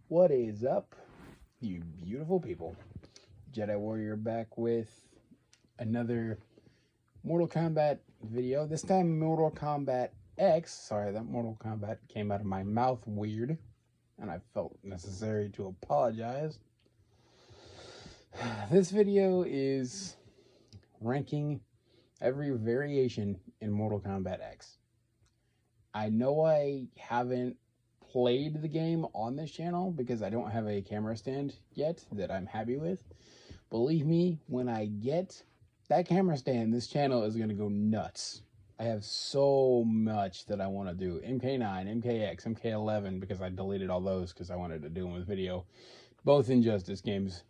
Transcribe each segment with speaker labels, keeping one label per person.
Speaker 1: What is up, you beautiful people? Jedi Warrior back with another Mortal Kombat video. This time Mortal Kombat X. Sorry, that Mortal Kombat came out of my mouth weird, and I felt necessary to apologize. This video is ranking every variation in Mortal Kombat X. I know I haven't played the game on this channel because I don't have a camera stand yet that I'm happy with. Believe me, when I get that camera stand, this channel is going to go nuts. I have so much that I want to do. MK9, MKX, MK11, because I deleted all those because I wanted to do them with video. Both Injustice games.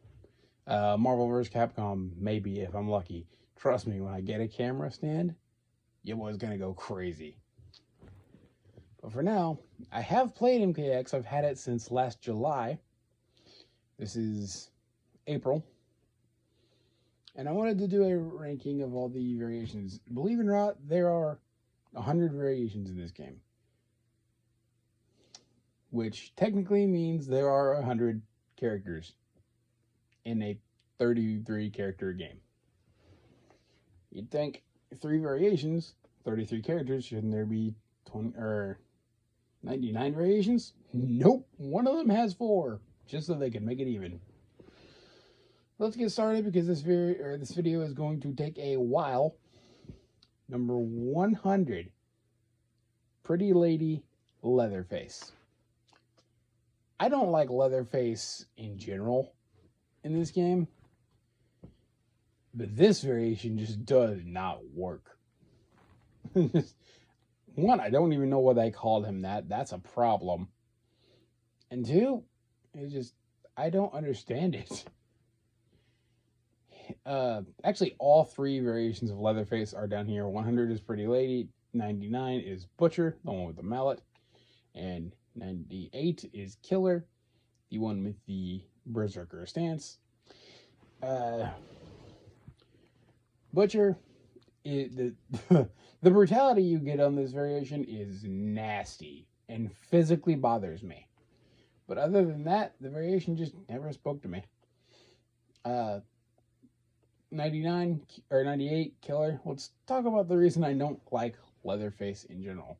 Speaker 1: Marvel vs. Capcom, maybe if I'm lucky. Trust me, when I get a camera stand, your boy's going to go crazy. But for now, I have played MKX. I've had it since last July. This is April. And I wanted to do a ranking of all the variations. Believe it or not, there are 100 variations in this game. Which technically means there are 100 characters in a 33 character game. You'd think 3 variations, 33 characters, shouldn't there be 20 or 99 variations? Nope, one of them has 4, just so they can make it even. Let's get started because this video is going to take a while. Number 100, Pretty Lady Leatherface. I don't like Leatherface in general in this game, but this variation just does not work. One, I don't even know why they called him that. That's a problem. And 2, it's just, I don't understand it. Actually, all 3 variations of Leatherface are down here. 100 is Pretty Lady, 99 is Butcher, the one with the mallet, and 98 is Killer, the one with the Berserker stance. Butcher, the brutality you get on this variation is nasty and physically bothers me. But other than that, the variation just never spoke to me. 99 or 98 Killer. Let's talk about the reason I don't like Leatherface in general.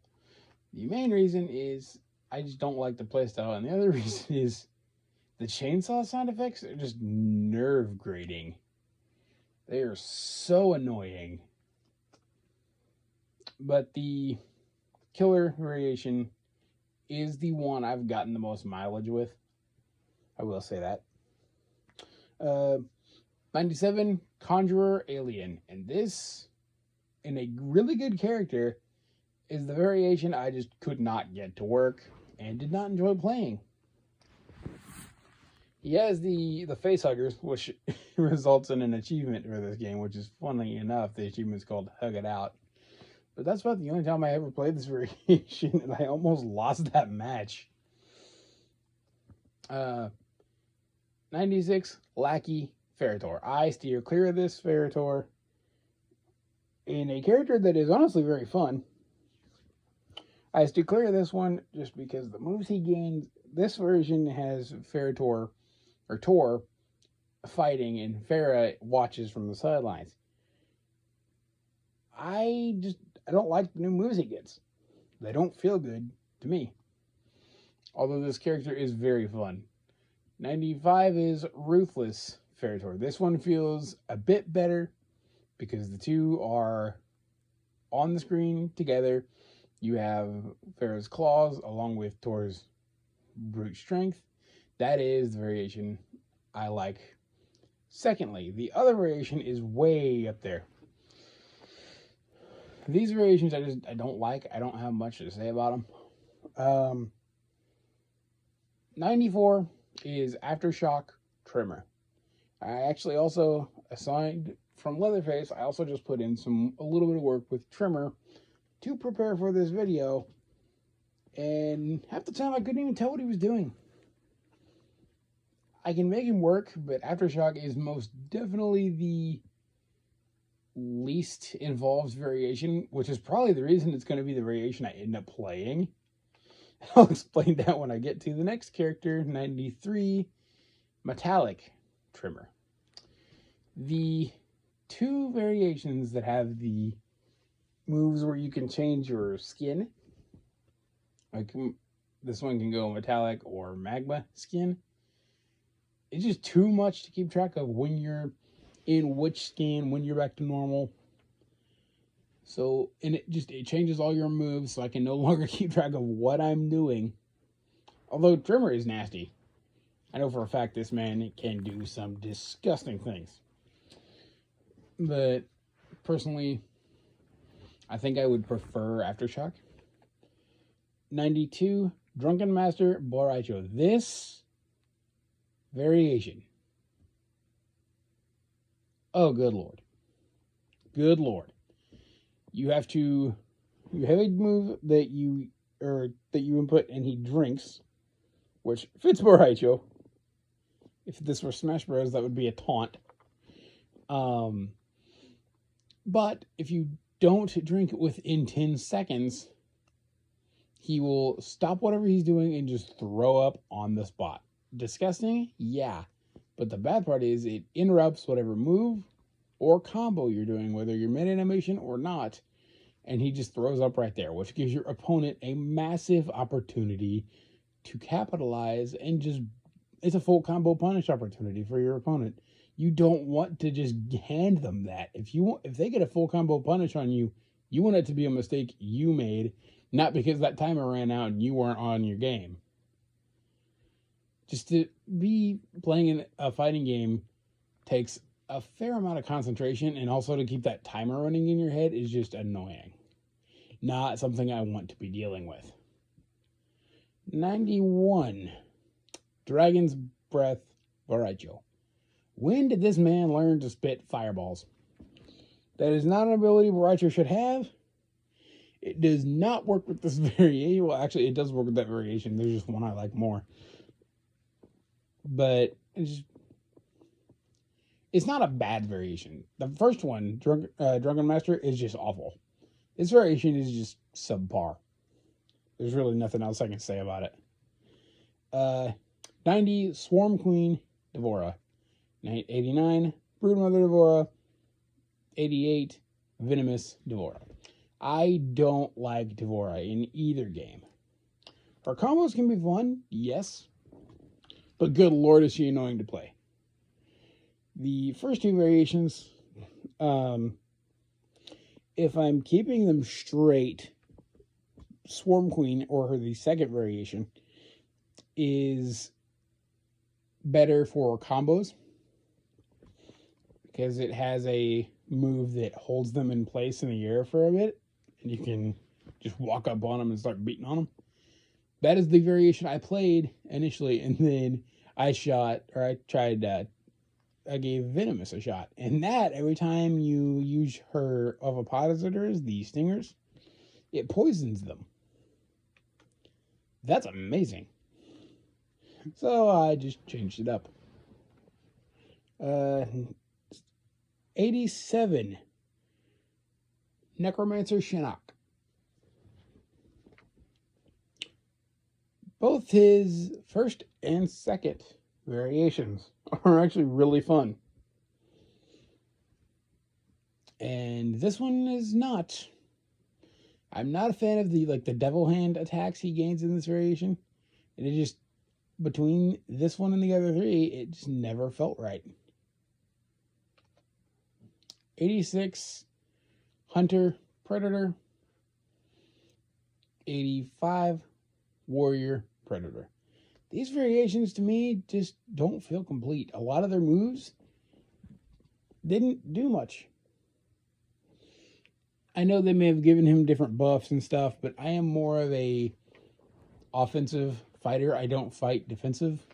Speaker 1: The main reason is I just don't like the playstyle, and the other reason is the chainsaw sound effects are just nerve grating. They are so annoying. But the Killer variation is the one I've gotten the most mileage with. I will say that. 97, Conjurer Alien. And this, in a really good character, is the variation I just could not get to work and did not enjoy playing. He has the facehuggers, which results in an achievement for this game, which is funny enough. The achievement's called Hug It Out. But that's about the only time I ever played this variation, and I almost lost that match. 96, Lackey Ferritor. I steer clear of this Ferritor in a character that is honestly very fun. I steer clear of this one just because the moves he gains. This version has Ferritor or Tor fighting, and Farah watches from the sidelines. I don't like the new moves he gets. They don't feel good to me. Although this character is very fun. 95 is Ruthless Ferritor. This one feels a bit better because the two are on the screen together. You have Farah's claws along with Tor's brute strength. That is the variation I like. Secondly, the other variation is way up there. These variations I don't like. I don't have much to say about them. 94 is Aftershock Trimmer. I actually also assigned from Leatherface. I also just put in a little bit of work with Trimmer to prepare for this video, and half the time I couldn't even tell what he was doing. I can make him work, but Aftershock is most definitely the least involved variation, which is probably the reason it's going to be the variation I end up playing. I'll explain that when I get to the next character, 93, Metallic Trimmer. The two variations that have the moves where you can change your skin, like this one can go metallic or magma skin. It's just too much to keep track of when you're in which skin, when you're back to normal. So, and it changes all your moves, so I can no longer keep track of what I'm doing. Although Trimmer is nasty. I know for a fact this man can do some disgusting things. But personally, I think I would prefer Aftershock. 92, Drunken Master Borracho. This variation. Oh, good lord. Good lord. You have a move that you input and he drinks, which fits Borracho. If this were Smash Bros, that would be a taunt. But if you don't drink within 10 seconds, he will stop whatever he's doing and just throw up on the spot. Disgusting? Yeah. But the bad part is it interrupts whatever move or combo you're doing, whether you're mid-animation or not, and he just throws up right there, which gives your opponent a massive opportunity to capitalize and just, it's a full combo punish opportunity for your opponent. You don't want to just hand them that. If they get a full combo punish on you, you want it to be a mistake you made, not because that timer ran out and you weren't on your game. Just to be playing in a fighting game takes a fair amount of concentration, and also to keep that timer running in your head is just annoying. Not something I want to be dealing with. 91. Dragon's Breath Borracho. When did this man learn to spit fireballs? That is not an ability Borracho should have. It does not work with this variation. Well, actually, it does work with that variation. There's just one I like more. But it's not a bad variation. The first one, Drunken Master, is just awful. This variation is just subpar. There's really nothing else I can say about it. 90, Swarm Queen Devora. 89, Broodmother Devora. 88, Venomous Devora. I don't like Devora in either game. Her combos can be fun, yes. But good lord, is she annoying to play. The first two variations, if I'm keeping them straight, Swarm Queen, or the second variation, is better for combos because it has a move that holds them in place in the air for a bit, and you can just walk up on them and start beating on them. That is the variation I played initially, and then I gave Venomous a shot. And that, every time you use her ovipositors, the stingers, it poisons them. That's amazing. So I just changed it up. 87. Necromancer Shinnok. Both his first and second variations are actually really fun. And this one is not. I'm not a fan of the devil hand attacks he gains in this variation. And it just, between this one and the other three, it just never felt right. 86, Hunter Predator. 85, Warrior Predator. These variations to me just don't feel complete. A lot of their moves didn't do much. I know they may have given him different buffs and stuff, but I am more of a offensive fighter. I don't fight defensive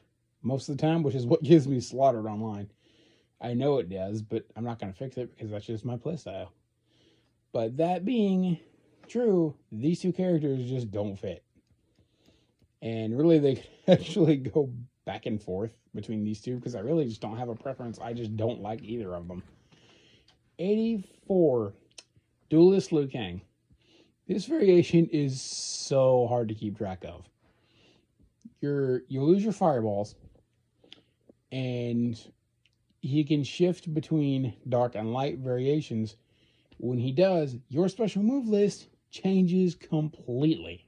Speaker 1: most of the time, which is what gives me slaughtered online. I know it does, but I'm not going to fix it because that's just my playstyle. But that being true, these two characters just don't fit. And really, they could actually go back and forth between these two because I really just don't have a preference. I just don't like either of them. 84, Duelist Liu Kang. This variation is so hard to keep track of. you lose your fireballs, and he can shift between dark and light variations. When he does, your special move list changes completely.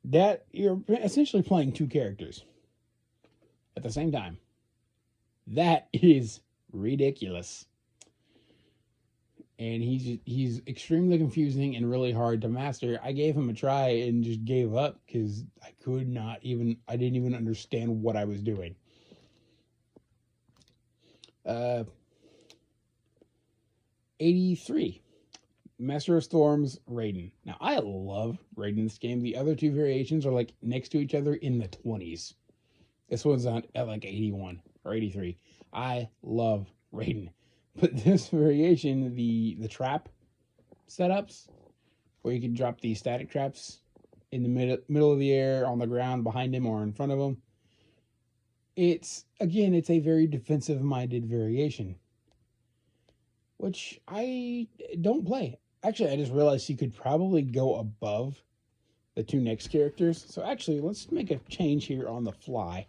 Speaker 1: That you're essentially playing two characters at the same time. That is ridiculous. And he's extremely confusing and really hard to master. I gave him a try and just gave up because I didn't even understand what I was doing. 83. Master of Storms, Raiden. Now, I love Raiden in this game. The other two variations are like next to each other in the 20s. This one's at like 81 or 83. I love Raiden. But this variation, the trap setups, where you can drop the static traps in the middle of the air, on the ground, behind him, or in front of him, it's a very defensive-minded variation, which I don't play. Actually, I just realized you could probably go above the two next characters. So actually, let's make a change here on the fly.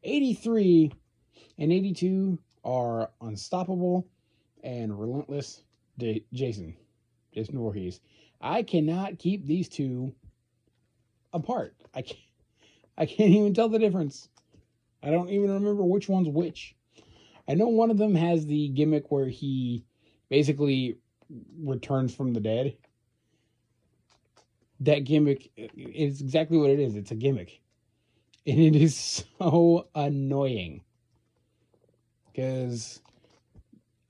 Speaker 1: 83 and 82 are Unstoppable and Relentless Jason Voorhees. I cannot keep these two apart. I can't even tell the difference. I don't even remember which one's which. I know one of them has the gimmick where he basically returns from the dead. That gimmick is exactly what it is. It's a gimmick. And it is so annoying. Because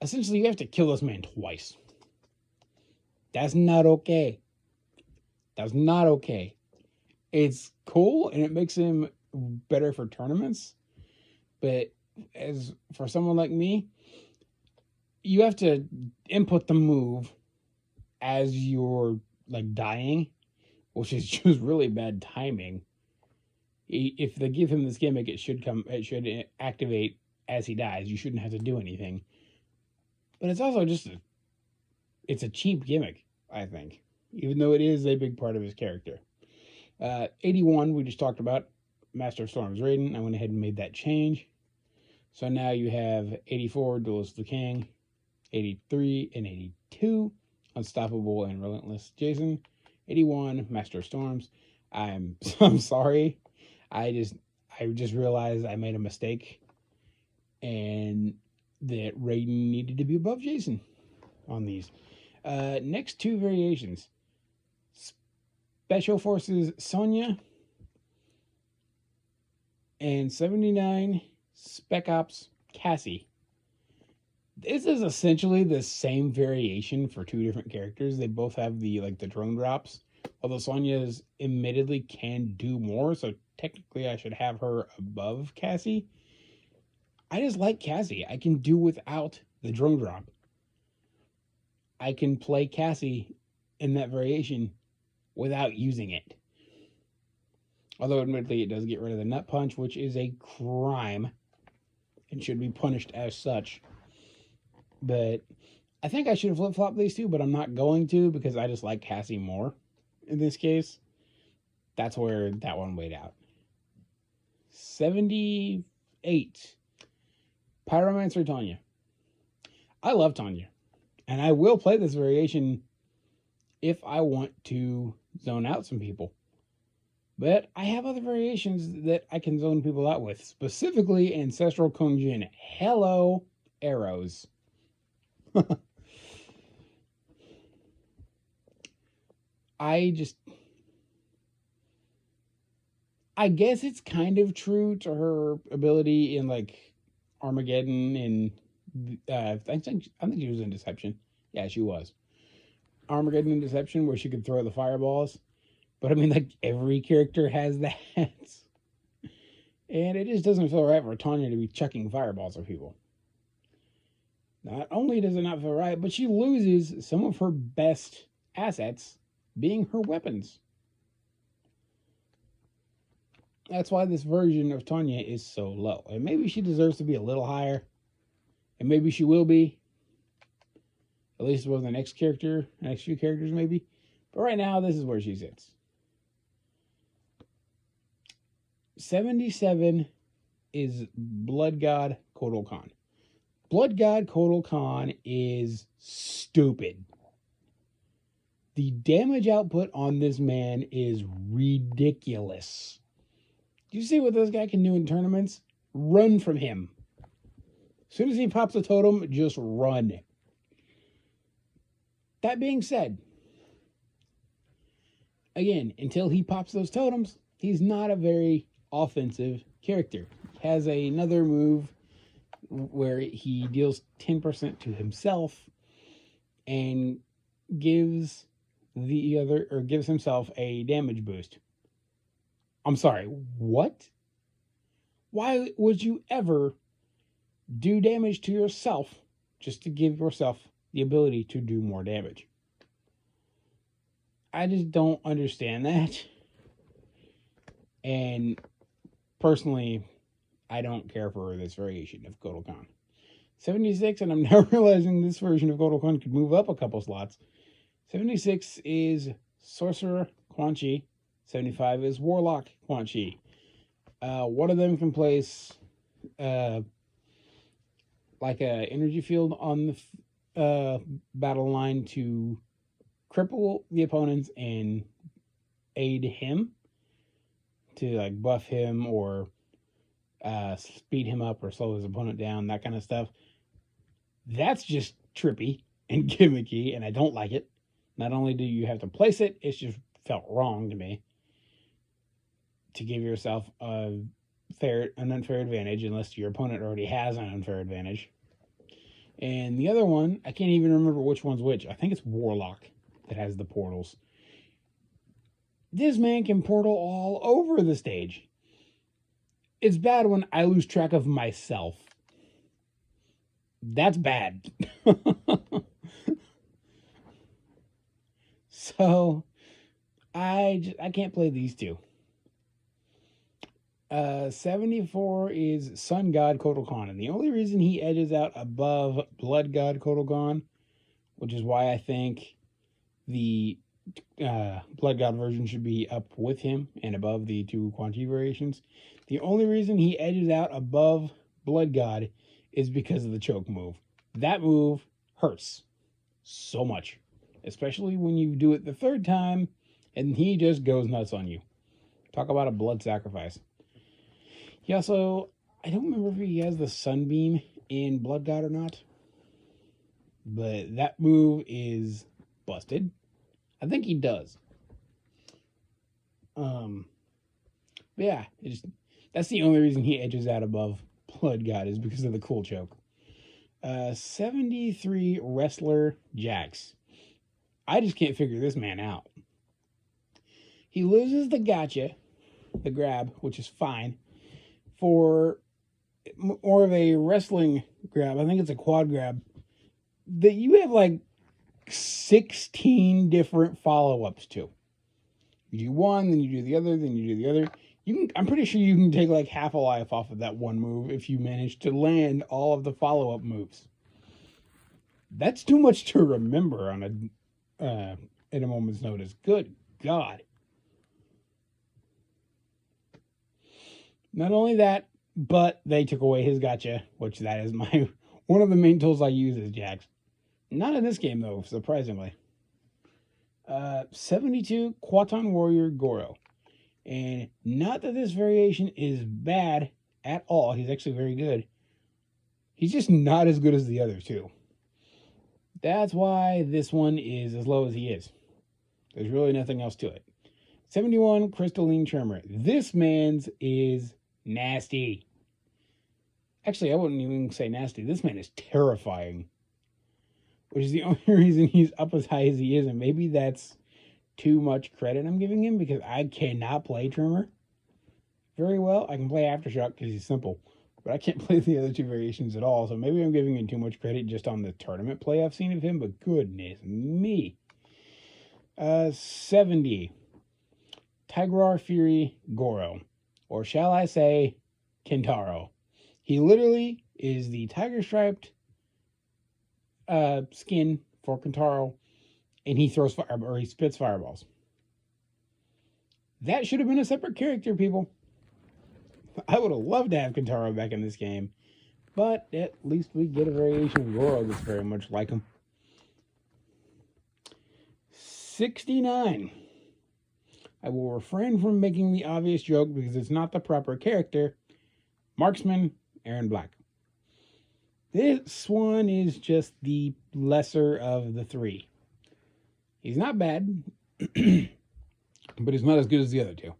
Speaker 1: essentially you have to kill this man twice. That's not okay. That's not okay. It's cool and it makes him better for tournaments. But as for someone like me, you have to input the move as you're like dying, which is just really bad timing. If they give him this gimmick, it should activate as he dies. You shouldn't have to do anything. But it's also just it's a cheap gimmick, I think, even though it is a big part of his character. 81, we just talked about Master of Storms Raiden. I went ahead and made that change. So now you have 84, Duelist of the King, 83 and 82, Unstoppable and Relentless Jason, 81, Master of Storms. I'm sorry. I just realized I made a mistake and that Raiden needed to be above Jason on these. Next two variations. Special Forces Sonya and 79 Spec Ops Cassie. This is essentially the same variation for two different characters. They both have the drone drops. Although Sonya's admittedly can do more, so technically I should have her above Cassie. I just like Cassie. I can do without the drone drop. I can play Cassie in that variation without using it. Although admittedly it does get rid of the nut punch, which is a crime and should be punished as such. But I think I should have flip-flopped these two, but I'm not going to because I just like Cassie more in this case. That's where that one weighed out. 78. Pyromancer Tanya. I love Tanya. And I will play this variation if I want to zone out some people. But I have other variations that I can zone people out with. Specifically Ancestral Kongjin. Hello, arrows. I guess it's kind of true to her ability in Armageddon and I think she was in Deception. Yeah, she was. Armageddon and Deception, where she could throw the fireballs. But I mean, every character has that. And it just doesn't feel right for Tanya to be chucking fireballs at people. Not only does it not feel right, but she loses some of her best assets being her weapons. That's why this version of Tanya is so low. And maybe she deserves to be a little higher. And maybe she will be. At least with the next few characters maybe. But right now, this is where she sits. 77 is Blood God Kotal Khan. Blood God Kotal Khan is stupid. The damage output on this man is ridiculous. Do you see what this guy can do in tournaments? Run from him. As soon as he pops a totem, just run. That being said, again, until he pops those totems, he's not a very offensive character. He has another move where he deals 10% to himself and gives himself a damage boost. I'm sorry, what? Why would you ever do damage to yourself just to give yourself the ability to do more damage? I just don't understand that. And personally, I don't care for this variation of Kotal Khan. 76, and I'm now realizing this version of Kotal Khan could move up a couple slots. 76 is Sorcerer Quan Chi. 75 is Warlock Quan Chi. One of them can place like a energy field on the battle line to cripple the opponents and aid him to like buff him or speed him up or slow his opponent down, that kind of stuff. That's just trippy and gimmicky, and I don't like it. Not only do you have to place it, it's just felt wrong to me to give yourself an unfair advantage unless your opponent already has an unfair advantage. And the other one, I can't even remember which one's which. I think it's Warlock that has the portals. This man can portal all over the stage. It's bad when I lose track of myself. That's bad. So, I can't play these two. 74 is Sun God Kotal Khan, and the only reason he edges out above Blood God Kotal Khan, which is why I think the Blood God version should be up with him and above the two Quan Chi variations. The only reason he edges out above Blood God is because of the choke move. That move hurts so much, especially when you do it the third time and he just goes nuts on you. Talk about a blood sacrifice. He also, I don't remember if he has the Sunbeam in Blood God or not, but that move is busted. I think he does. Yeah, that's the only reason he edges out above Blood God is because of the cool choke. 73 Wrestler Jax. I just can't figure this man out. He loses the gotcha, the grab, which is fine, for more of a wrestling grab. I think it's a quad grab that you have like 16 different follow-ups to. You do one, then you do the other, then you do the other. I'm pretty sure you can take like half a life off of that one move if you manage to land all of the follow-up moves. That's too much to remember on at a moment's notice. Good God. Not only that, but they took away his gotcha, which that is one of the main tools I use is Jax. Not in this game though, surprisingly. 72 Quaton Warrior Goro. And not that this variation is bad at all. He's actually very good. He's just not as good as the other two. That's why this one is as low as he is. There's really nothing else to it. 71 Crystalline Tremor. This man's is nasty. Actually, I wouldn't even say nasty. This man is terrifying. Which is the only reason he's up as high as he is. And maybe that's too much credit I'm giving him because I cannot play Tremor very well. I can play Aftershock because he's simple. But I can't play the other two variations at all. So maybe I'm giving him too much credit just on the tournament play I've seen of him. But goodness me. 70. Tigrar Fury Goro. Or shall I say, Kentaro. He literally is the tiger-striped skin for Kentaro, and he throws he spits fireballs. That should have been a separate character, people. I would have loved to have Kentaro back in this game, but at least we get a variation of Goro that's very much like him. 69. I will refrain from making the obvious joke because it's not the proper character. Marksman, Aaron Black. This one is just the lesser of the three. He's not bad, but he's not as good as the other two.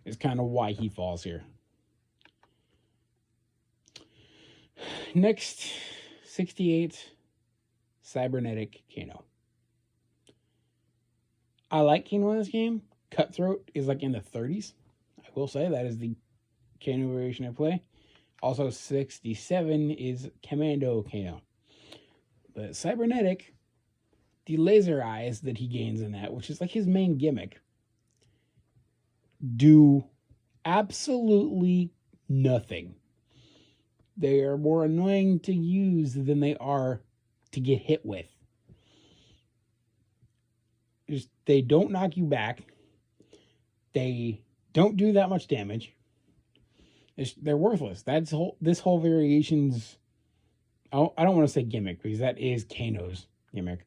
Speaker 1: It's kind of why he falls here. Next, 68, Cybernetic Kano. I like Kano in this game. Cutthroat is like in the 30s. I will say that is the Kano variation I play. Also, 67 is Commando Kano. But Cybernetic, the laser eyes that he gains in that, which is like his main gimmick, do absolutely nothing. They are more annoying to use than they are to get hit with. They don't knock you back. They don't do that much damage. They're worthless. This whole variation's... I don't want to say gimmick, because that is Kano's gimmick.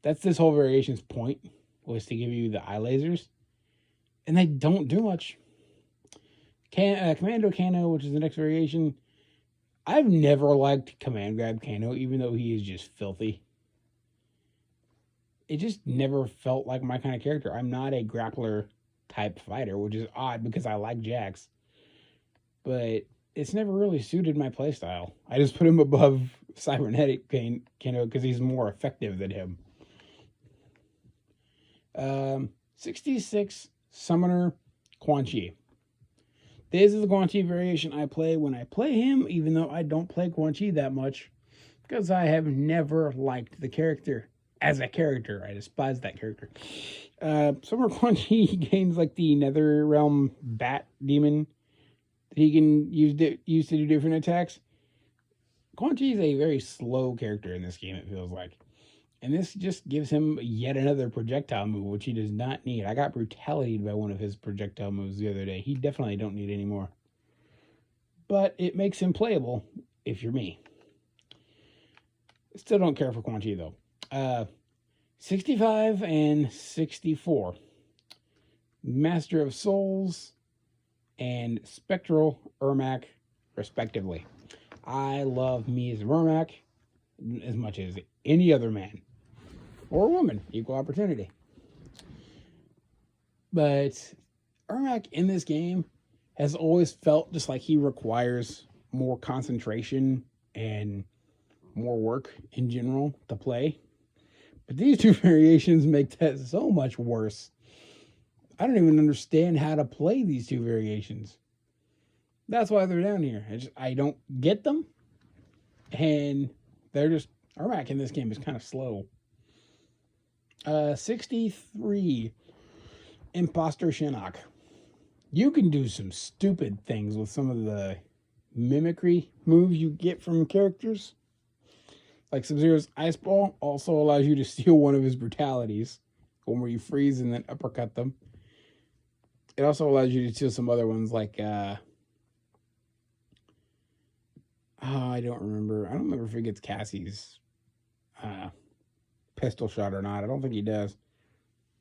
Speaker 1: That's this whole variation's point, was to give you the eye lasers. And they don't do much. Commando Kano, which is the next variation... I've never liked Command Grab Kano, even though he is just filthy. It just never felt like my kind of character. I'm not a grappler type fighter, which is odd because I like Jax. But it's never really suited my playstyle. I just put him above Cybernetic Kano because he's more effective than him. 66, Summoner Quan Chi. This is the Quan Chi variation I play when I play him, even though I don't play Quan Chi that much, because I have never liked the character. As a character, I despise that character. Summoner Quan Chi gains like the Nether Realm Bat Demon that he can use to do different attacks. Quan Chi is a very slow character in this game, it feels like. And this just gives him yet another projectile move, which he does not need. I got brutality'd by one of his projectile moves the other day. He definitely don't need any more. But it makes him playable, if you're me. Still don't care for Quan Chi, though. 65 and 64. Master of Souls and Spectral Ermac, respectively. I love me as Ermac as much as any other man. Or woman, equal opportunity. But Ermac in this game has always felt just like he requires more concentration and more work in general to play. But these two variations make that so much worse. I don't even understand how to play these two variations. That's why they're down here. I don't get them. And they're just... Ermac in this game is kind of slow. 63. Imposter Shinnok. You can do some stupid things with some of the mimicry moves you get from characters. Like Sub-Zero's Ice Ball also allows you to steal one of his brutalities, one where you freeze and then uppercut them. It also allows you to steal some other ones like, I don't remember if he gets Cassie's pistol shot or not. I don't think he does.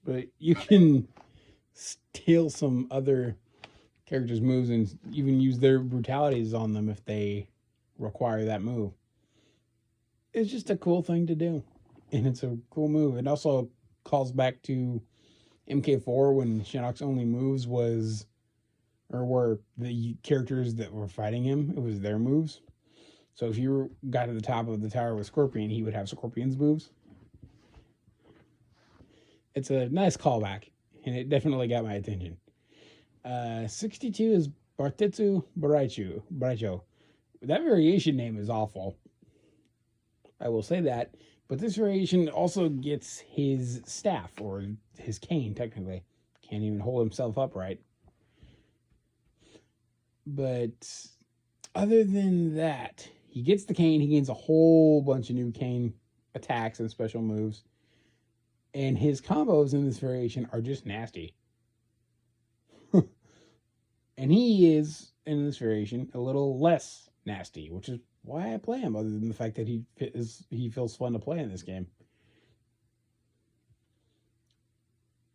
Speaker 1: But you can steal some other characters' moves and even use their brutalities on them if they require that move. It's just a cool thing to do. And it's a cool move. It also calls back to MK4 when Shinnok's only moves were the characters that were fighting him. It was their moves. So if you got to the top of the tower with Scorpion, he would have Scorpion's moves. It's a nice callback, and it definitely got my attention. 62 is Bartetsu Baraicho. That variation name is awful. I will say that. But this variation also gets his staff, or his cane, technically. Can't even hold himself upright. But other than that, he gets the cane. He gains a whole bunch of new cane attacks and special moves. And his combos in this variation are just nasty. And he is, in this variation, a little less nasty, which is why I play him, other than the fact that he feels fun to play in this game.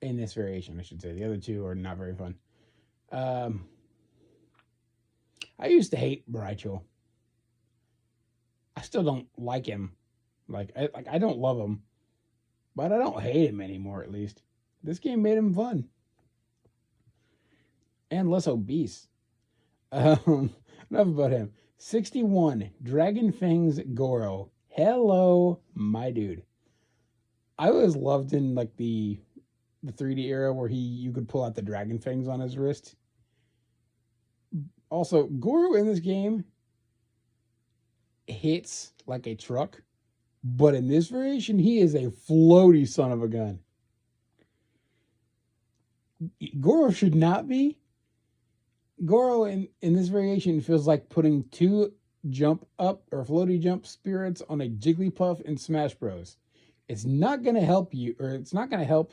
Speaker 1: In this variation, I should say. The other two are not very fun. I used to hate Baricho. I still don't like him. I don't love him, but I don't hate him anymore. At least this game made him fun and less obese. Enough about him. 61 Dragon Fangs Goro. Hello, my dude. I always loved in like the 3D era where you could pull out the dragon fangs on his wrist. Also, Goro in this game hits like a truck, but in this variation, he is a floaty son of a gun. Goro should not be. Goro in this variation feels like putting two jump up or floaty jump spirits on a Jigglypuff in Smash Bros. It's not going to help you, or it's not going to help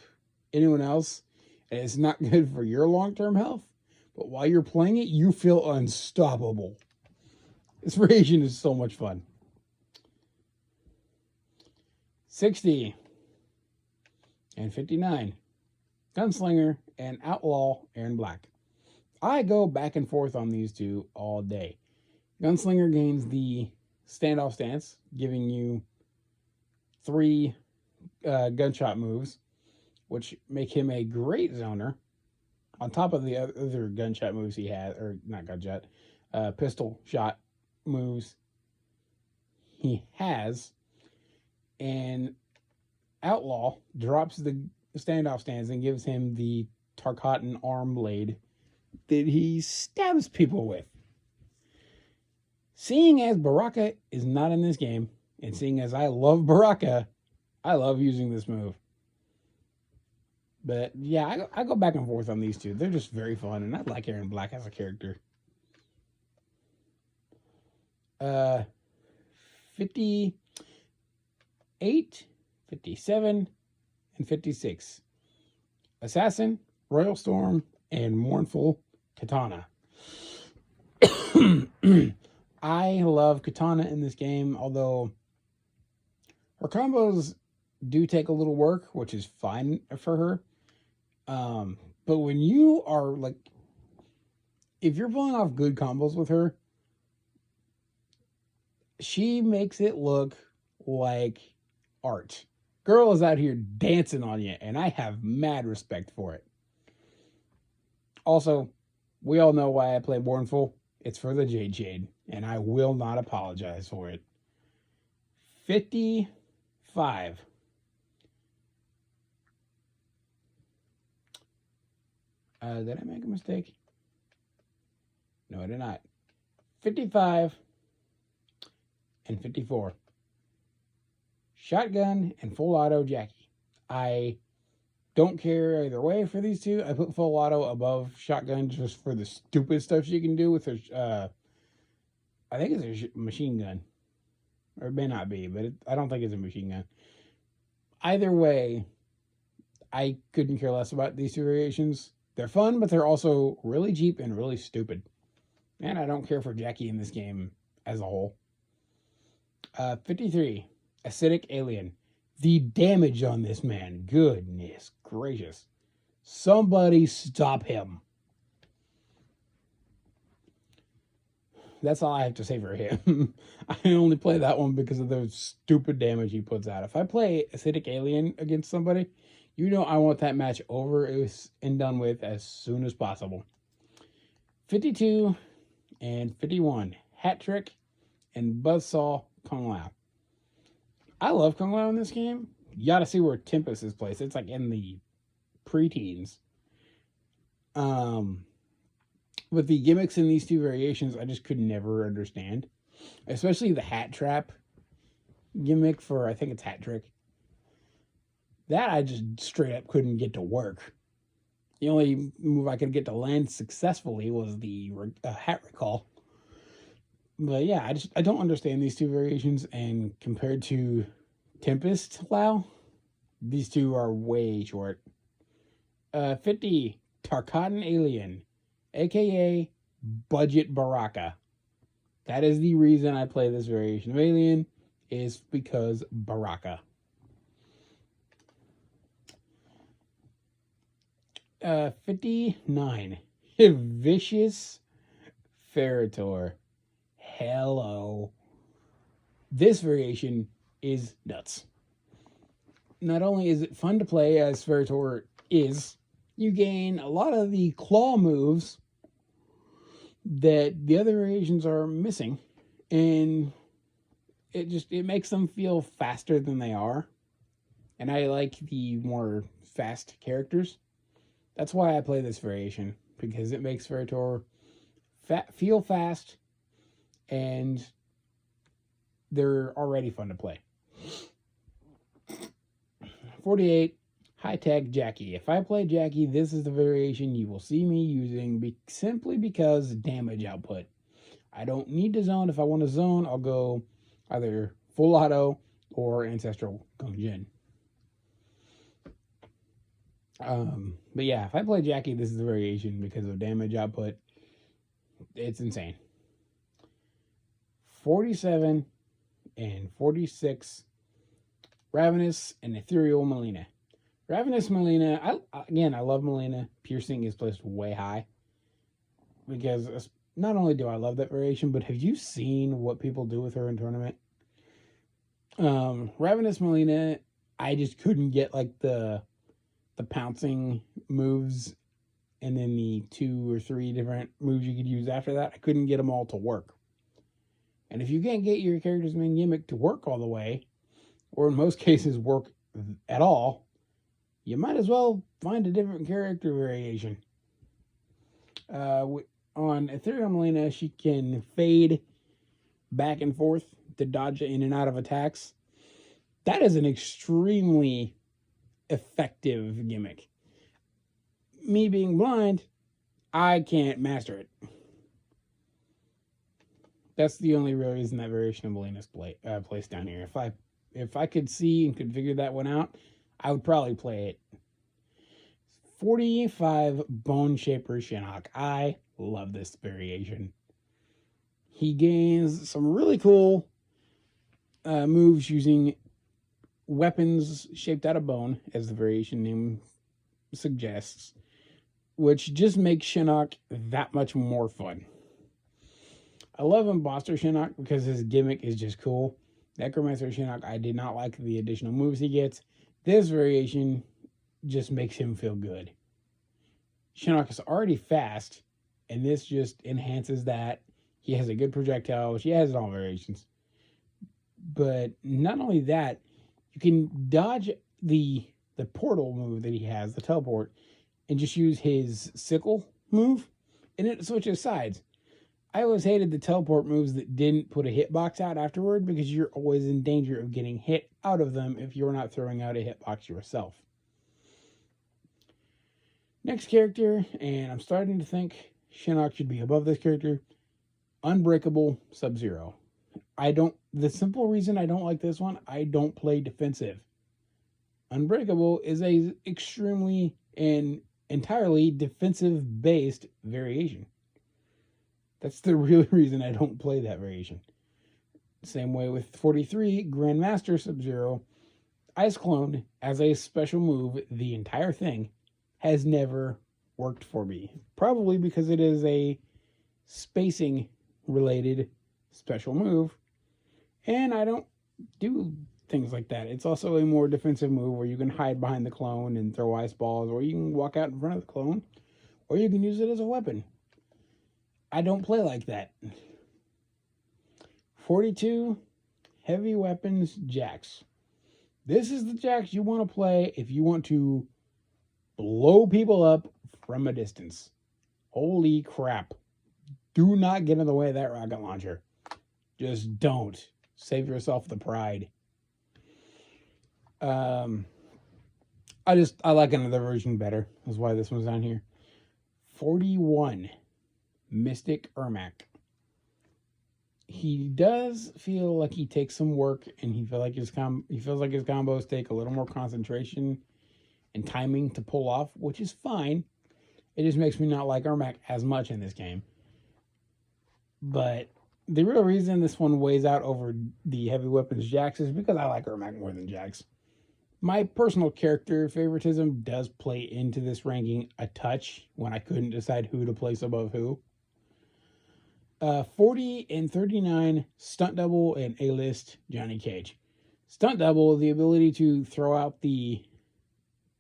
Speaker 1: anyone else, and it's not good for your long-term health. But while you're playing it, you feel unstoppable. This variation is so much fun. 60 and 59. Gunslinger and Outlaw Aaron Black. I go back and forth on these two all day. Gunslinger gains the standoff stance, giving you 3 gunshot moves, which make him a great zoner. On top of the other gunshot moves he has, or not gunshot, pistol shot moves he has. And Outlaw drops the standoff stance and gives him the Tarkatan arm blade that he stabs people with. Seeing as Baraka is not in this game, and seeing as I love Baraka, I love using this move. But yeah, I go back and forth on these two. They're just very fun, and I like Aaron Black as a character. 58, 57, and 56. Assassin, Royal Storm, and Mournful Katana. I love Katana in this game, although her combos do take a little work, which is fine for her. But when you are like, if you're pulling off good combos with her, she makes it look like art. Girl is out here dancing on you, and I have mad respect for it. Also, we all know why I play Mournful. It's for the Jade, and I will not apologize for it. 55. Did I make a mistake? No, I did not. 55 and 54. Shotgun and full auto Jackie. I don't care either way for these two. I put full auto above shotgun just for the stupid stuff she can do with her. I think it's a machine gun. Or it may not be, but I don't think it's a machine gun. Either way, I couldn't care less about these two variations. They're fun, but they're also really cheap and really stupid. And I don't care for Jackie in this game as a whole. 53. Acidic Alien. The damage on this man. Goodness gracious. Somebody stop him. That's all I have to say for him. I only play that one because of the stupid damage he puts out. If I play Acidic Alien against somebody, you know I want that match over and done with as soon as possible. 52 and 51. Hat Trick and Buzzsaw Kung Lao. I love Kung Lao in this game. You gotta see where Tempest is placed. It's like in the preteens. With the gimmicks in these two variations, I just could never understand. Especially the hat trap gimmick for, I think it's Hat Trick. That I just straight up couldn't get to work. The only move I could get to land successfully was the hat recall. But yeah, I don't understand these two variations, and compared to Tempest Lao, these two are way short. 50, Tarkatan Alien. aka Budget Baraka. That is the reason I play this variation of Alien, is because Baraka. 59. Vicious Ferritor. Hello. This variation is nuts. Not only is it fun to play as Ferritor is, you gain a lot of the claw moves that the other variations are missing, and it makes them feel faster than they are. And I like the more fast characters. That's why I play this variation, because it makes Ferritor feel fast, and they're already fun to play. 48, High Tech Jackie. If I play Jackie, this is the variation you will see me using simply because damage output. I don't need to zone. If I want to zone, I'll go either full auto or ancestral Gongjin. But yeah, if I play Jackie, this is the variation because of damage output. It's insane. 47 and 46, Ravenous and Ethereal Melina. Ravenous Melina, I love Melina. Piercing is placed way high, because not only do I love that variation, but have you seen what people do with her in tournament? Ravenous Melina, I just couldn't get like the pouncing moves and then the 2 or 3 different moves you could use after that. I couldn't get them all to work. And if you can't get your character's main gimmick to work all the way, or in most cases work at all, you might as well find a different character variation. On Ethereal Melina, she can fade back and forth to dodge in and out of attacks. That is an extremely effective gimmick. Me being blind, I can't master it. That's the only real reason that variation of Melina's placed down here. If I could see and could figure that one out, I would probably play it. 45, Bone Shaper Shinnok. I love this variation. He gains some really cool moves using weapons shaped out of bone, as the variation name suggests, which just makes Shinnok that much more fun. I love Imposter Shinnok because his gimmick is just cool. Necromancer Shinnok, I did not like the additional moves he gets. This variation just makes him feel good. Shinnok is already fast, and this just enhances that. He has a good projectile. She has it all variations. But not only that, you can dodge the portal move that he has, the teleport, and just use his sickle move, and it switches sides. I always hated the teleport moves that didn't put a hitbox out afterward, because you're always in danger of getting hit out of them if you're not throwing out a hitbox yourself. Next character, and I'm starting to think Shinnok should be above this character, Unbreakable Sub-Zero. The simple reason I don't like this one, I don't play defensive. Unbreakable is a extremely and entirely defensive-based variation. That's the real reason I don't play that variation. Same way with 43, Grandmaster Sub-Zero. Ice Clone, as a special move, the entire thing, has never worked for me. Probably because it is a spacing-related special move, and I don't do things like that. It's also a more defensive move where you can hide behind the clone and throw ice balls, or you can walk out in front of the clone, or you can use it as a weapon. I don't play like that. 42, Heavy Weapons Jax. This is the Jax you want to play if you want to blow people up from a distance. Holy crap. Do not get in the way of that rocket launcher. Just don't. Save yourself the pride. I like another version better. That's why this one's down here. 41, Mystic Ermac. He does feel like he takes some work, and he feels like his combos take a little more concentration and timing to pull off, which is fine. It just makes me not like Ermac as much in this game. But the real reason this one weighs out over the heavy weapons Jax is because I like Ermac more than Jax. My personal character favoritism does play into this ranking a touch when I couldn't decide who to place above who. 40 and 39, stunt double and A-list Johnny Cage. Stunt double, the ability to throw out the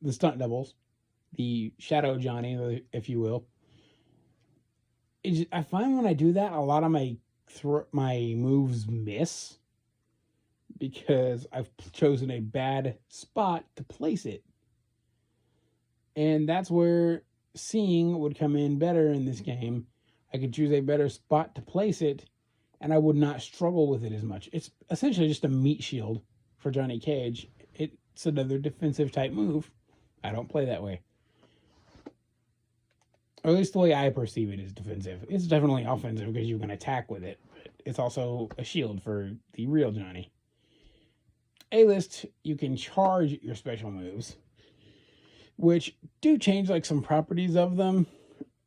Speaker 1: stunt doubles, the Shadow Johnny, if you will. I find when I do that, a lot of my moves miss because I've chosen a bad spot to place it. And that's where seeing would come in better in this game. I could choose a better spot to place it, and I would not struggle with it as much. It's essentially just a meat shield for Johnny Cage. It's another defensive type move. I don't play that way. Or at least the way I perceive it is defensive. It's definitely offensive because you can attack with it, but it's also a shield for the real Johnny. A-list, you can charge your special moves, which do change like some properties of them,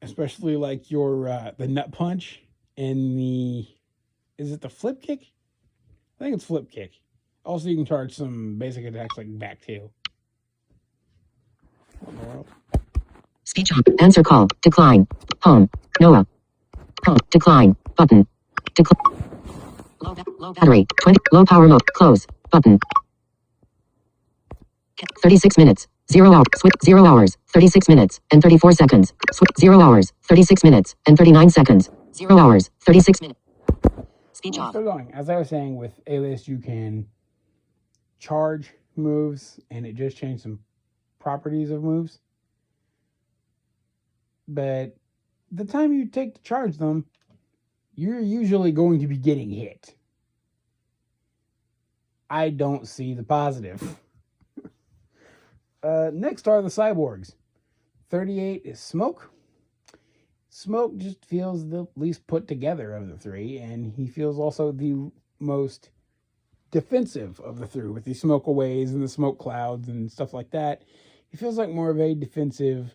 Speaker 1: especially like your the nut punch and is it the flip kick? I think it's flip kick. Also, you can charge some basic attacks like back tail.
Speaker 2: Speech on. Answer call. Decline. Home. Noah. Home. Decline. Button. Decline. Low battery. 20. Low power mode. Close. Button. 36 minutes. 0 hours. 0 hours. 36 minutes and 34 seconds. 0 hours. 36 minutes and 39 seconds. 0 hours. 36 minutes. Speech off.
Speaker 1: Still going. As I was saying, with A-list, you can charge moves, and it just changed some properties of moves. But the time you take to charge them, you're usually going to be getting hit. I don't see the positive. Next are the cyborgs. 38 is Smoke. Smoke just feels the least put together of the three, and he feels also the most defensive of the three with the smoke aways and the smoke clouds and stuff like that. He feels like more of a defensive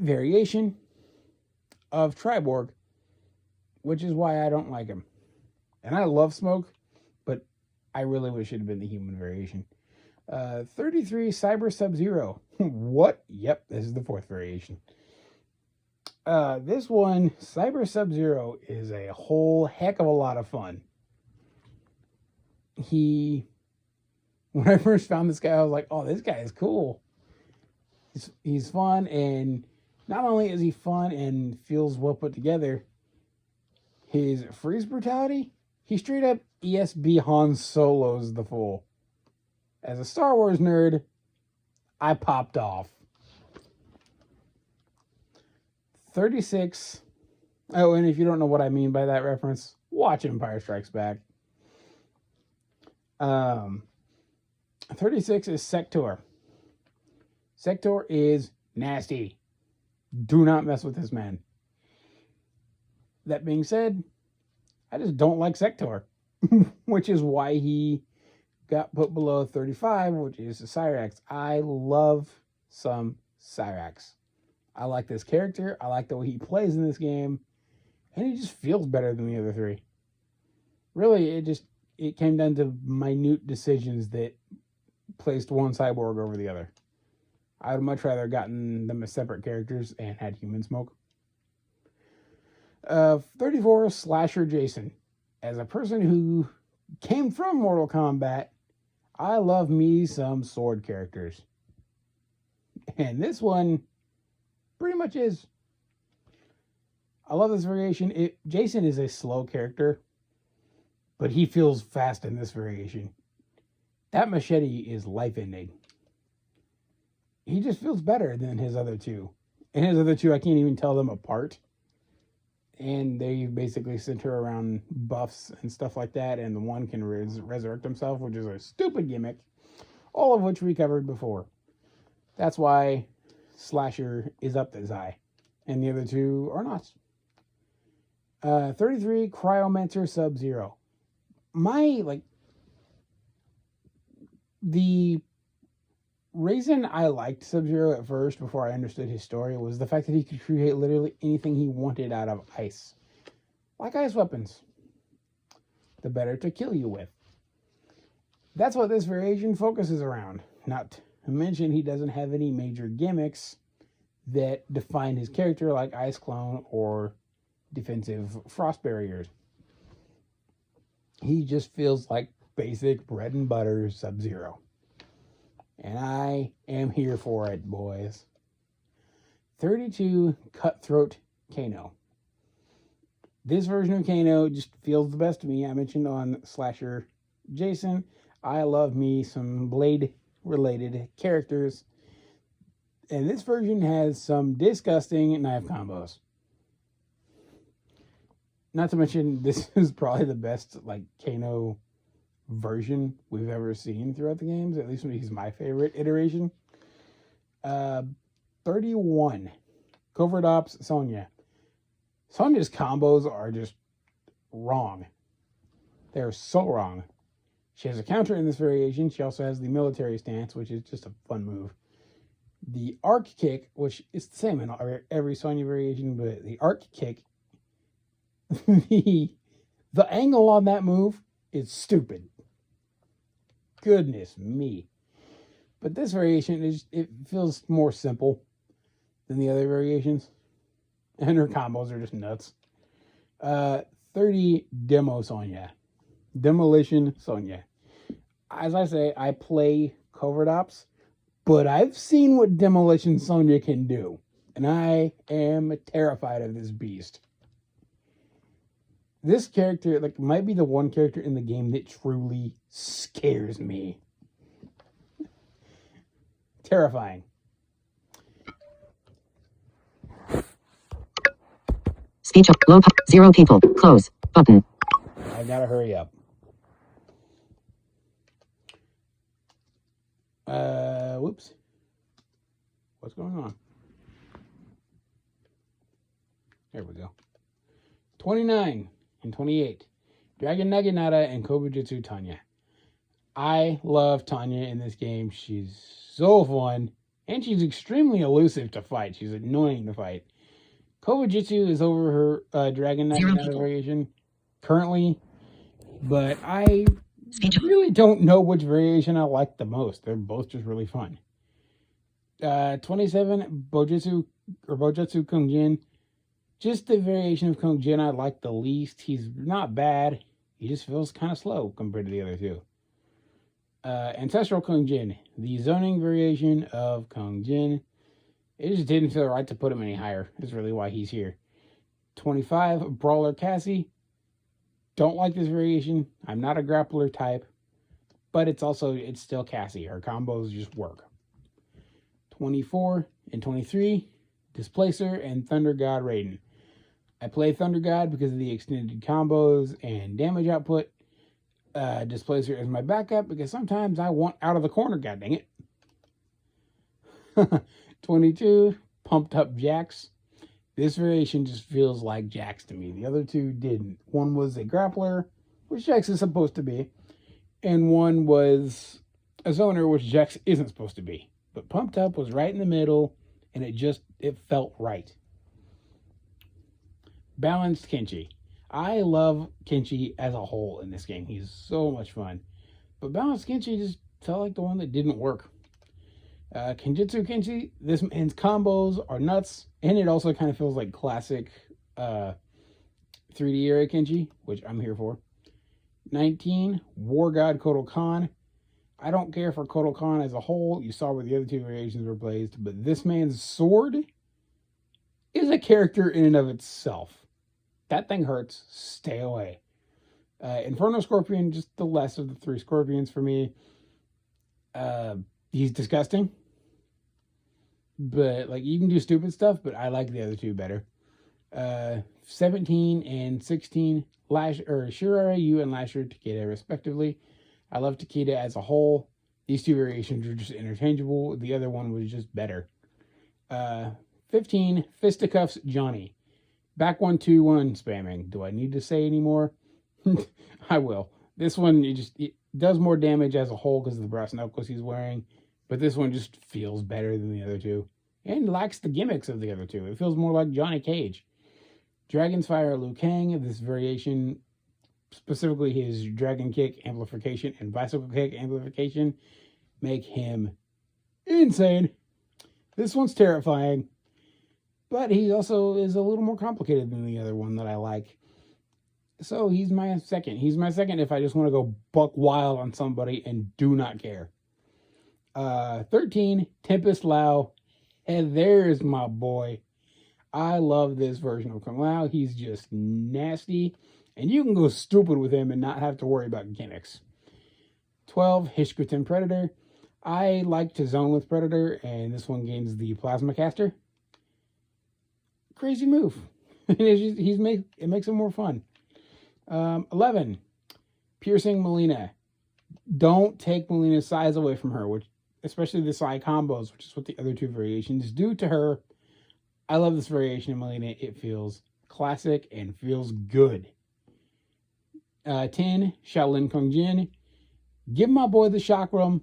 Speaker 1: variation of Triborg, which is why I don't like him. And I love Smoke, but I really wish it had been the human variation. 33 Cyber Sub-Zero. What? Yep, this is the fourth variation. This one, Cyber Sub-Zero, is a whole heck of a lot of fun. When I first found this guy, I was like, oh, this guy is cool. He's fun, and not only is he fun and feels well put together, his freeze brutality, he straight up ESB Han Solo's the fool. As a Star Wars nerd, I popped off. 36. Oh, and if you don't know what I mean by that reference, watch Empire Strikes Back. 36 is Sector. Sector is nasty. Do not mess with this man. That being said, I just don't like Sector, which is why he got put below 35, which is the Cyrax. I love some Cyrax. I like this character. I like the way he plays in this game, and he just feels better than the other three. Really, it came down to minute decisions that placed one cyborg over the other. I would much rather gotten them as separate characters and had human Smoke. 34 Slasher Jason. As a person who came from Mortal Kombat, I love me some sword characters. And this one pretty much is. I love this variation. Jason is a slow character, but he feels fast in this variation. That machete is life-ending. He just feels better than his other two. And his other two, I can't even tell them apart. And they basically center around buffs and stuff like that. And the one can resurrect himself, which is a stupid gimmick. All of which we covered before. That's why Slasher is up this high. And the other two are not. 33 Cryomancer Sub-Zero. The reason I liked Sub-Zero at first before I understood his story was the fact that he could create literally anything he wanted out of ice. Like ice weapons. The better to kill you with. That's what this variation focuses around. Not to mention he doesn't have any major gimmicks that define his character like Ice Clone or defensive frost barriers. He just feels like basic bread and butter Sub-Zero. And I am here for it, boys. 32 Cutthroat Kano. This version of Kano just feels the best to me. I mentioned on Slasher Jason, I love me some Blade-related characters. And this version has some disgusting knife combos. Not to mention, this is probably the best, Kano version we've ever seen throughout the games. At least he's my favorite iteration. 31. Covert Ops Sonya. Sonya's combos are just wrong. They're so wrong. She has a counter in this variation. She also has the military stance, which is just a fun move. The arc kick, which is the same in every Sonya variation, but the arc kick, the angle on that move is stupid. Goodness me. But this variation, it feels more simple than the other variations. And her combos are just nuts. 30 Demo Sonya. Demolition Sonya. As I say, I play Covert Ops, but I've seen what Demolition Sonya can do. And I am terrified of this beast. This character, might be the one character in the game that truly scares me. Terrifying.
Speaker 2: Speech up. Low. 0 people. Close. Button.
Speaker 1: I gotta hurry up. Whoops. What's going on? There we go. 29 and 28. Dragon Naginata and Kobujutsu Tanya. I love Tanya in this game. She's so fun. And she's extremely elusive to fight. She's annoying to fight. Kobujutsu is over her Dragon Naginata variation currently. But I really don't know which variation I like the most. They're both just really fun. 27, Bojutsu Kungjin. Just the variation of Kungjin I like the least. He's not bad. He just feels kind of slow compared to the other two. Ancestral Kungjin. The zoning variation of Kungjin. It just didn't feel right to put him any higher. That's really why he's here. 25, Brawler Cassie. Don't like this variation. I'm not a grappler type. But it's still Cassie. Her combos just work. 24 and 23, Displacer and Thunder God Raiden. I play Thunder God because of the extended combos and damage output. Displacer is my backup because sometimes I want out of the corner, god dang it. 22, Pumped Up Jax. This variation just feels like Jax to me. The other two didn't. One was a grappler, which Jax is supposed to be, and one was a zoner, which Jax isn't supposed to be. But Pumped Up was right in the middle, and it felt right. Balanced Kenshi. I love Kenshi as a whole in this game. He's so much fun. But Balanced Kenshi just felt like the one that didn't work. Kenjutsu Kenshi, this man's combos are nuts, and it also kind of feels like classic 3D era Kenshi, which I'm here for. 19, War God Kotal Khan. I don't care for Kotal Khan as a whole. You saw where the other two variations were placed, but this man's sword is a character in and of itself. That thing hurts. Stay away. Inferno Scorpion, just the less of the three scorpions for me. He's disgusting. But, you can do stupid stuff, but I like the other two better. 17 and 16, Shirarayu and Lasher Takeda, respectively. I love Takeda as a whole. These two variations are just interchangeable. The other one was just better. 15, Fisticuffs Johnny. Back 1-2-1 spamming. Do I need to say any more? I will. This one, it does more damage as a whole because of the brass knuckles he's wearing. But this one just feels better than the other two. And lacks the gimmicks of the other two. It feels more like Johnny Cage. Dragon's Fire Liu Kang, this variation, specifically his Dragon Kick amplification and Bicycle Kick amplification, make him insane. This one's terrifying, but he also is a little more complicated than the other one that I like. So he's my second. He's my second if I just want to go buck wild on somebody and do not care. 13, Tempest Lao. And there's my boy. I love this version of Kung Lao. He's just nasty. And you can go stupid with him and not have to worry about gimmicks. 12, Hishkuten Predator. I like to zone with Predator, and this one gains the Plasma Caster. Crazy move. It makes it more fun. 11, Piercing Melina. Don't take Melina's size away from her, which especially the side combos, which is what the other two variations do to her. I love this variation of Melina. It feels classic and feels good. 10, Shaolin Kung Jin. Give my boy the chakram.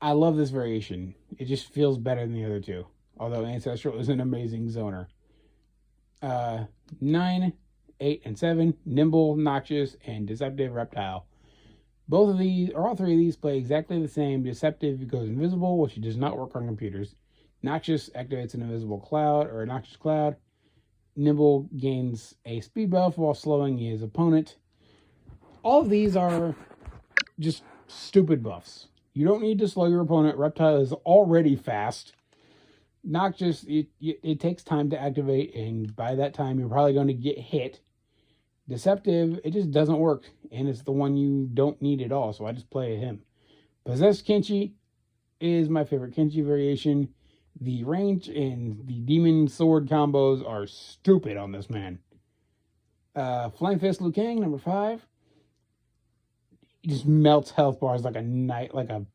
Speaker 1: I love this variation. It just feels better than the other two. Although Ancestral is an amazing zoner. 9, 8, and 7, Nimble, Noxious, and Deceptive Reptile. Both of these, or all three of these, play exactly the same. Deceptive goes invisible, which does not work on computers. Noxious activates an invisible cloud, or a noxious cloud. Nimble gains a speed buff while slowing his opponent. All of these are just stupid buffs. You don't need to slow your opponent. Reptile is already fast. Noxious, it takes time to activate, and by that time, you're probably going to get hit. Deceptive, it just doesn't work, and it's the one you don't need at all, so I just play him. Possessed Kenshi is my favorite Kenshi variation. The range and the demon sword combos are stupid on this man. Flame Fist Liu Kang, number 5. He just melts health bars like a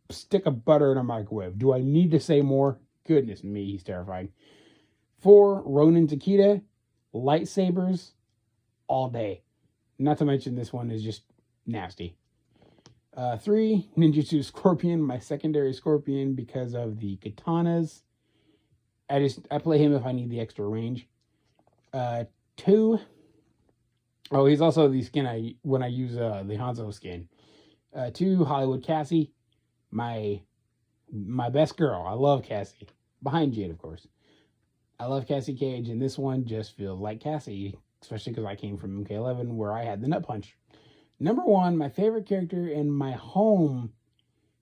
Speaker 1: stick of butter in a microwave. Do I need to say more? Goodness me, he's terrifying. 4, Ronin Takeda, lightsabers all day. Not to mention this one is just nasty. 3, Ninjutsu Scorpion, my secondary Scorpion because of the katanas. I play him if I need the extra range. 2, oh, he's also the skin when I use the Hanzo skin. 2, Hollywood Cassie, my best girl. I love Cassie. Behind Jade, of course. I love Cassie Cage, and this one just feels like Cassie, especially because I came from MK11 where I had the nut punch. Number 1, my favorite character in my home,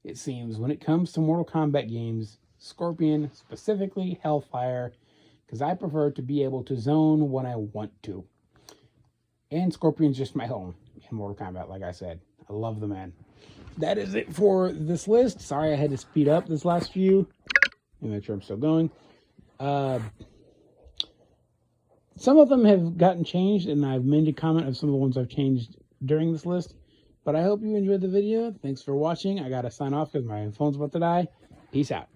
Speaker 1: it seems, when it comes to Mortal Kombat games, Scorpion, specifically Hellfire, because I prefer to be able to zone when I want to. And Scorpion's just my home in Mortal Kombat, like I said. I love the man. That is it for this list. Sorry I had to speed up this last few. Let me make sure I'm still going. Some of them have gotten changed, and I've made a comment of some of the ones I've changed during this list. But I hope you enjoyed the video. Thanks for watching. I gotta sign off because my phone's about to die. Peace out.